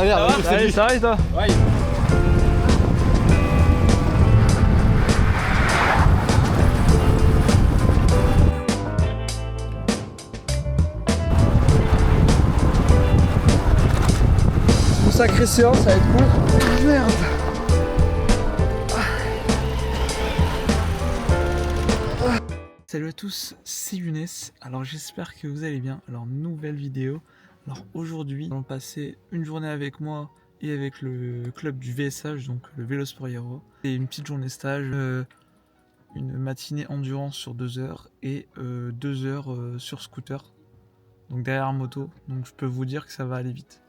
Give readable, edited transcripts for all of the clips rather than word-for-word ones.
Ah merde, salut, ça va et toi? Ouais. Une sacrée séance, ça va être cool. Merde. Salut à tous, c'est Younes. Alors j'espère que vous allez bien. Alors nouvelle vidéo. Alors aujourd'hui, nous allons passer une journée avec moi et avec le club du VSH, donc le Vélo Sport Hero. C'est une petite journée stage, une matinée endurance sur 2 heures et 2 heures sur scooter, donc derrière moto. Donc je peux vous dire que ça va aller vite.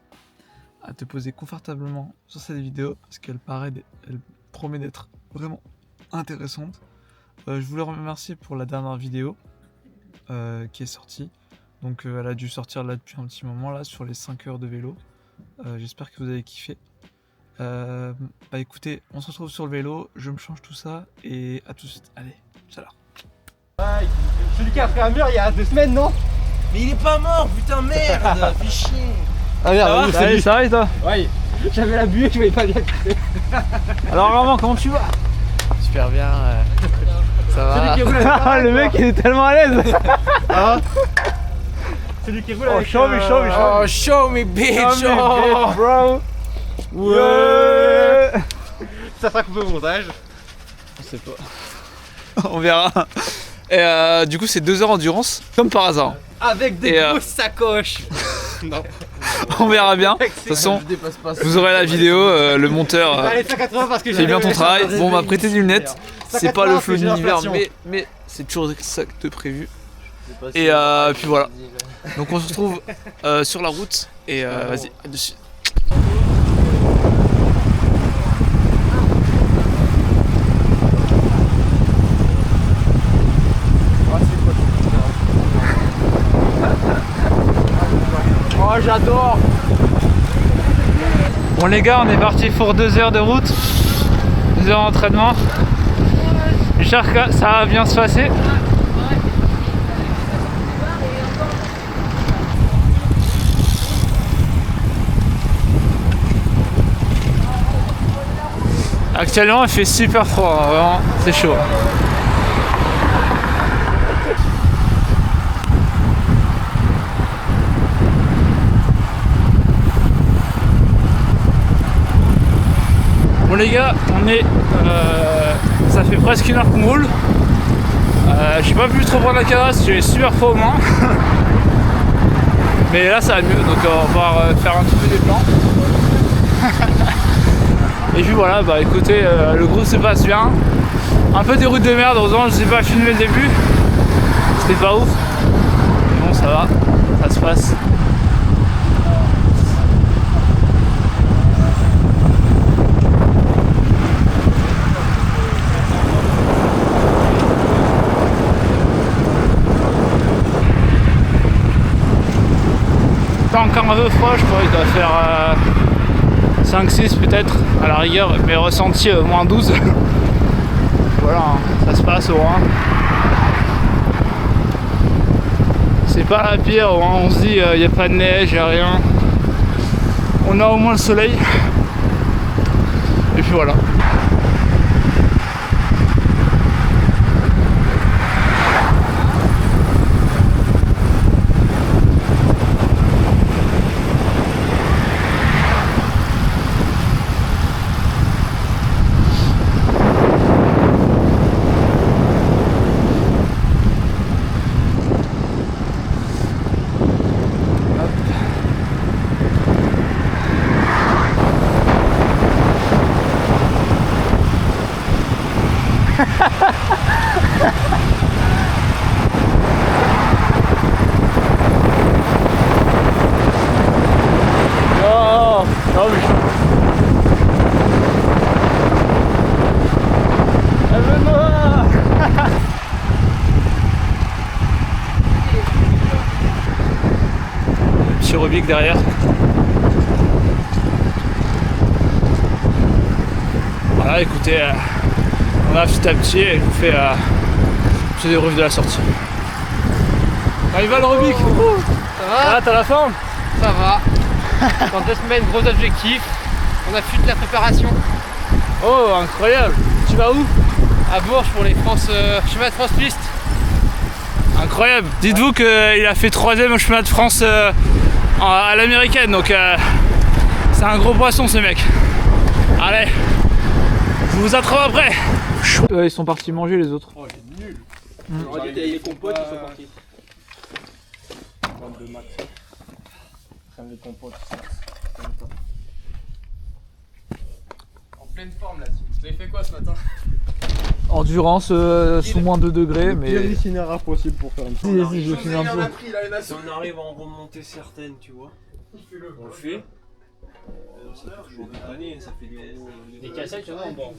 À te poser confortablement sur cette vidéo parce qu'elle promet d'être vraiment intéressante. Je voulais remercier pour la dernière vidéo qui est sortie. Donc elle a dû sortir là depuis un petit moment là sur les 5 heures de vélo. J'espère que vous avez kiffé. Bah écoutez, on se retrouve sur le vélo, je me change tout ça et à tout de suite. Allez, salut. Ouais, celui qui a pris un mur il y a 2 semaines, non? Mais il est pas mort, putain, merde. Fais chier. Ah merde, Salut, ça va et toi? Ouais, j'avais la buée, je voulais pas bien quitter. Alors Armand, comment tu vas? Super bien, ça va. Celui qui roule avec Le mec il est tellement à l'aise. hein? Celui qui roule avec show me, show me, show me. Oh, show me, bitch. Oh. Bro. Ouais. Ça sera coupé au montage. On sait pas. On verra. Et du coup c'est 2 heures endurance, comme par hasard. Avec des Et, grosses sacoches. Non. On verra bien. De toute façon, vous aurez la vidéo, le monteur Allez, 180 parce que fait bien ton travail. Bon, on m'a prêté des lunettes. C'est pas le 180 flow parce que j'ai d'hiver, l'inflation. mais c'est toujours ça de prévu. Et puis voilà. Donc on se retrouve sur la route et vas-y, à de suite. Oh, j'adore. Bon les gars, on est parti pour 2 heures de route, 2 heures d'entraînement. J'espère que ça va bien se passer. Actuellement il fait super froid, hein, vraiment, c'est chaud. Bon les gars, on est, ça fait presque 1 heure qu'on roule. J'ai pas pu trop prendre la cadence, j'ai super froid aux mains. Mais là ça va mieux, donc on va pouvoir faire un petit peu des plans. Et puis voilà, bah écoutez, le groupe se passe bien. Un peu des routes de merde, heureusement je ne sais pas filmer le début. C'était pas ouf. Mais bon ça va, ça se passe. Encore un peu froid, je crois qu'il doit faire 5-6 peut-être à la rigueur, mais ressenti moins 12. Voilà, hein, ça se passe au moins. C'est pas la pire, au moins on se dit il n'y a pas de neige, il n'y a rien. On a au moins le soleil. Et puis voilà. Petit Rubik derrière. Voilà, écoutez, on a petit à petit et je vous fais le débrief de la sortie. Ah, il va le Rubik. Ça va? Ah, t'as la forme? Ça va. Dans 2 semaines, gros objectif. On a fui de la préparation. Oh, incroyable. Tu vas où? À Bourges pour les chemins de France piste. Incroyable. Dites-vous qu'il a fait 3ème au chemin de France à l'américaine, donc c'est un gros poisson ce mec. Allez, je vous attrape après. Ils sont partis manger les autres. Oh, il est nul. J'aurais dit les compotes, ils sont partis. Bande de max. Crème de compote. En pleine forme là, vous avez fait quoi ce matin? Endurance sous moins 2 degrés, mais. Pire itinéraire possible pour faire une fois. Si, je finis un peu. Si on arrive à en remonter certaines, tu vois, on le fait. Ça fait toujours des années, ça fait des gros. Les cassettes, il y en a en bas.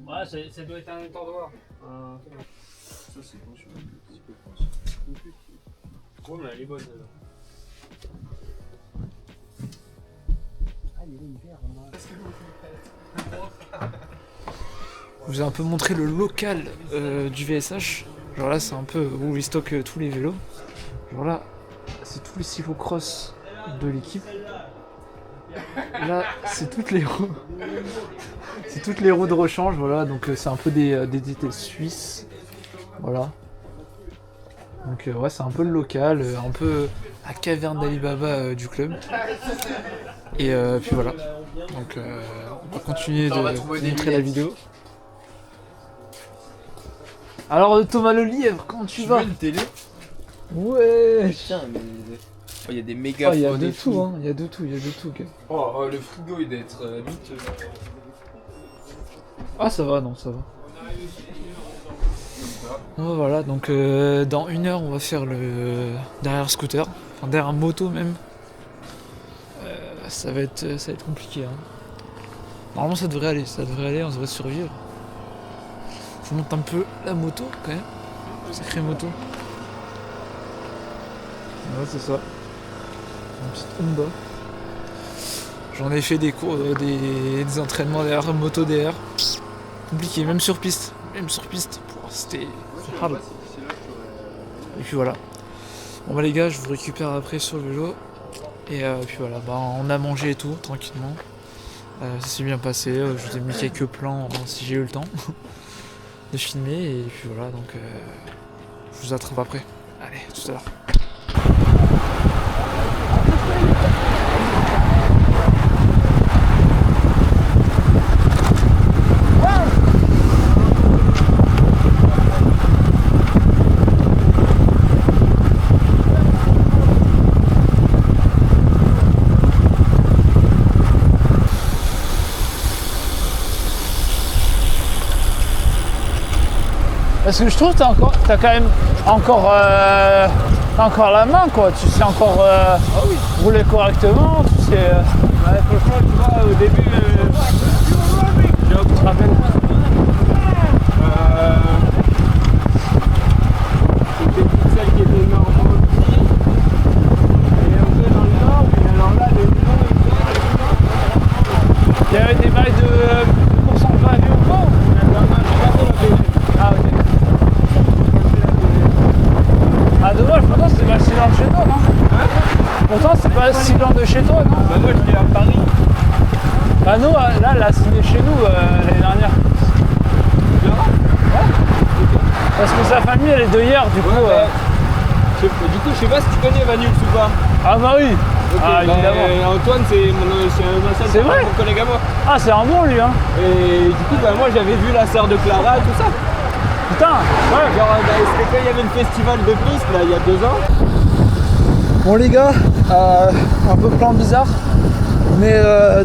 Ouais, ça doit être un entonnoir. Ça, c'est bon, je suis un petit peu proche. Ouais, mais elle est bonne. Je vous ai un peu montré le local du VSH. Genre là, c'est un peu où ils stockent tous les vélos. Genre là, c'est tous les cyclocross de l'équipe. Là, c'est toutes les roues. C'est toutes les roues de rechange, voilà. Donc c'est un peu des DT suisses. Voilà. Donc ouais, c'est un peu le local, un peu la caverne d'Alibaba du club. Et puis voilà. Donc on va continuer de montrer la vidéo. Alors Thomas le lièvre, comment tu vas? Une télé. Ouais. Tiens, mais. Il y a des méga. Il y a de tout, hein. Il y a de tout, gars. Oh, le frigo il doit être vite. Ah ça va, non, ça va. Oh, voilà, donc dans 1 heure on va faire le derrière scooter, enfin derrière moto même. Ça va être compliqué. Hein. Normalement ça devrait aller, on devrait survivre. Je monte un peu la moto quand même, sacrée moto. Ouais c'est ça, une petite Honda. J'en ai fait des cours, des entraînements derrière moto DR. Compliqué, même sur piste. C'était hard. Et puis voilà. Bon bah les gars, je vous récupère après sur le vélo. Et puis voilà, bah, on a mangé et tout, tranquillement. Ça s'est bien passé, je vous ai mis quelques plans si j'ai eu le temps de filmer. Et puis voilà, donc je vous attrape après. Allez, à tout à l'heure. Parce que je trouve que t'as quand même encore la main quoi, tu sais encore rouler correctement, tu sais. Ouais, franchement, tu vois, au début, tu te rappelles. C'était toute celle qui était Normandie. Et un peu dans le nord, mais alors là, les Il y avait des bails de pourcentage ou pas? Ah ok. Ah dommage, pourtant c'est pas si loin de chez toi, non? Hein? Pourtant c'est pas si loin de chez toi, non? Bah moi j'étais à Paris. Bah nous, là, elle a signé chez nous l'année dernière. Ouais. Parce que sa famille elle est de hier, du coup. Du coup, je sais pas si tu connais Vanux ou pas. Ah bah oui. Okay, Ah évidemment. Antoine, c'est C'est vrai mon collègue à moi. Ah c'est un bon lui hein. Et du coup, bah, moi j'avais vu la sœur de Clara, tout ça. Putain. Ouais, genre, c'était quand il y avait le festival de piste, là, il y a 2 ans. Bon les gars, un peu plan bizarre. Mais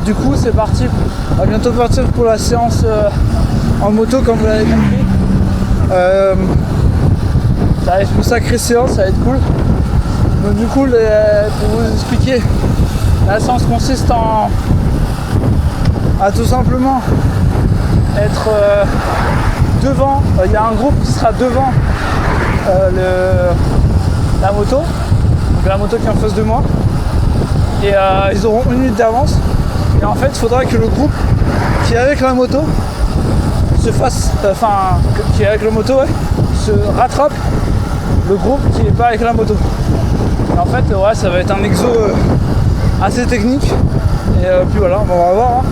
du coup c'est parti. On va bientôt partir pour la séance en moto comme vous l'avez compris. Ça va être une sacrée séance, ça va être cool. Donc du coup pour vous expliquer, la séance consiste à tout simplement être devant, il y a un groupe qui sera devant la moto, donc la moto qui est en face de moi. Et ils auront 1 minute d'avance. Et en fait, il faudra que le groupe qui est avec la moto se fasse, qui est avec la moto, ouais, se rattrape le groupe qui n'est pas avec la moto. Et en fait, ouais, ça va être un exo assez technique. Et puis voilà, on va voir. Hein.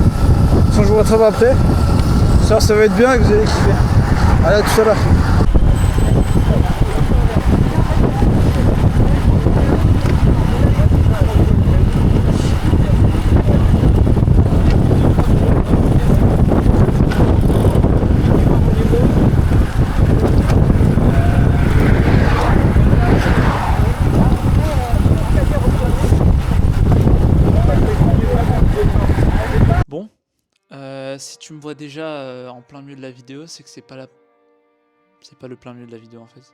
Je vous rattrape après. Ça va être bien et vous allez kiffer. Allez, à tout à l'heure. Bon, si tu me vois déjà en plein milieu de la vidéo, c'est que c'est pas le plein milieu de la vidéo en fait.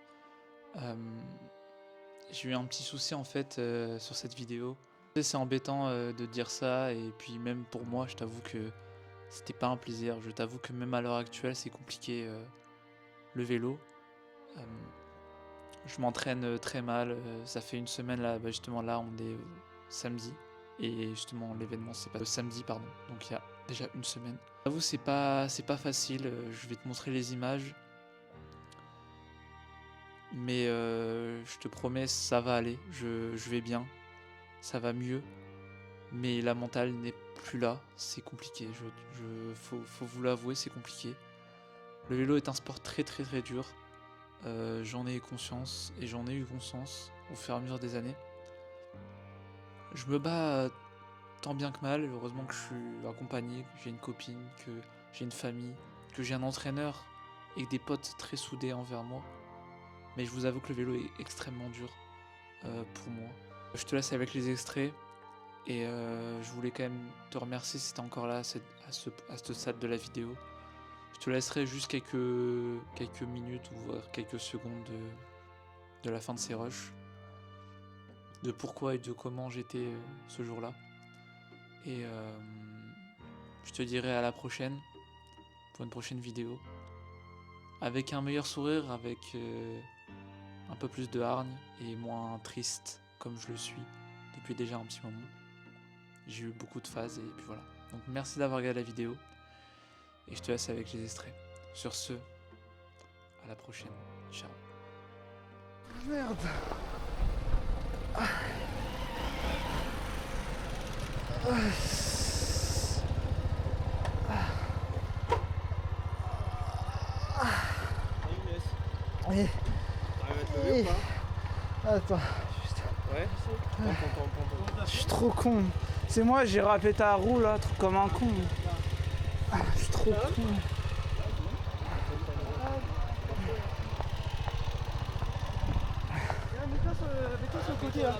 J'ai eu un petit souci en fait sur cette vidéo. C'est embêtant de dire ça et puis même pour moi, je t'avoue que c'était pas un plaisir. Je t'avoue que même à l'heure actuelle, c'est compliqué le vélo. Je m'entraîne très mal. Ça fait une semaine là, justement là, on est samedi. Et justement l'événement c'est pas le samedi pardon, donc il y a déjà une semaine. J'avoue c'est pas facile, je vais te montrer les images. Mais je te promets ça va aller, je vais bien, ça va mieux. Mais la mentale n'est plus là, c'est compliqué, faut vous l'avouer, c'est compliqué. Le vélo est un sport très dur, j'en ai conscience et j'en ai eu conscience au fur et à mesure des années. Je me bats tant bien que mal, heureusement que je suis accompagné, que j'ai une copine, que j'ai une famille, que j'ai un entraîneur et des potes très soudés envers moi. Mais je vous avoue que le vélo est extrêmement dur pour moi. Je te laisse avec les extraits et je voulais quand même te remercier si tu es encore là à ce stade de la vidéo. Je te laisserai juste quelques minutes ou voire quelques secondes de la fin de ces rushs. De pourquoi et de comment j'étais ce jour-là. Et je te dirai à la prochaine, pour une prochaine vidéo. Avec un meilleur sourire, avec un peu plus de hargne et moins triste comme je le suis depuis déjà un petit moment. J'ai eu beaucoup de phases et puis voilà. Donc merci d'avoir regardé la vidéo. Et je te laisse avec les extraits. Sur ce, à la prochaine. Ciao. Merde. Allez. Attends. Ouais. Je suis trop con. C'est moi, j'ai râpé ta roue là, trop comme un con. Je suis trop con. Mets-toi sur le côté là.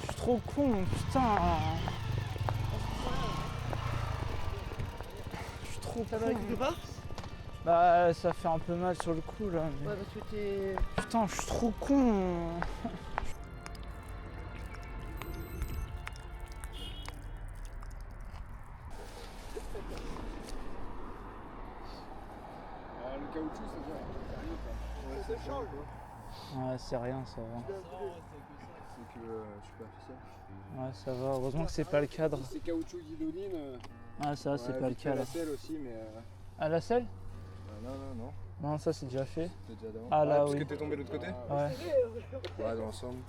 Je suis trop con, putain. Je suis trop con. Ça va quelque part? Bah ça fait un peu mal sur le coup là. Mais... Ouais, parce que t'es... Putain, je suis trop con. Le caoutchouc, c'est bien. Ouais, ça change. Ouais, c'est rien, ça va. C'est que superficiel. Ouais, ça va. Heureusement que c'est pas le cadre. C'est caoutchouc guidonine. Ah, ça, c'est pas le cas là. La selle aussi, mais. Ah, la selle? Non. Non, ça c'est déjà fait. C'est déjà d'avant. Ah là, parce oui. que t'es tombé de l'autre côté? Ouais. Ouais, dans l'ensemble.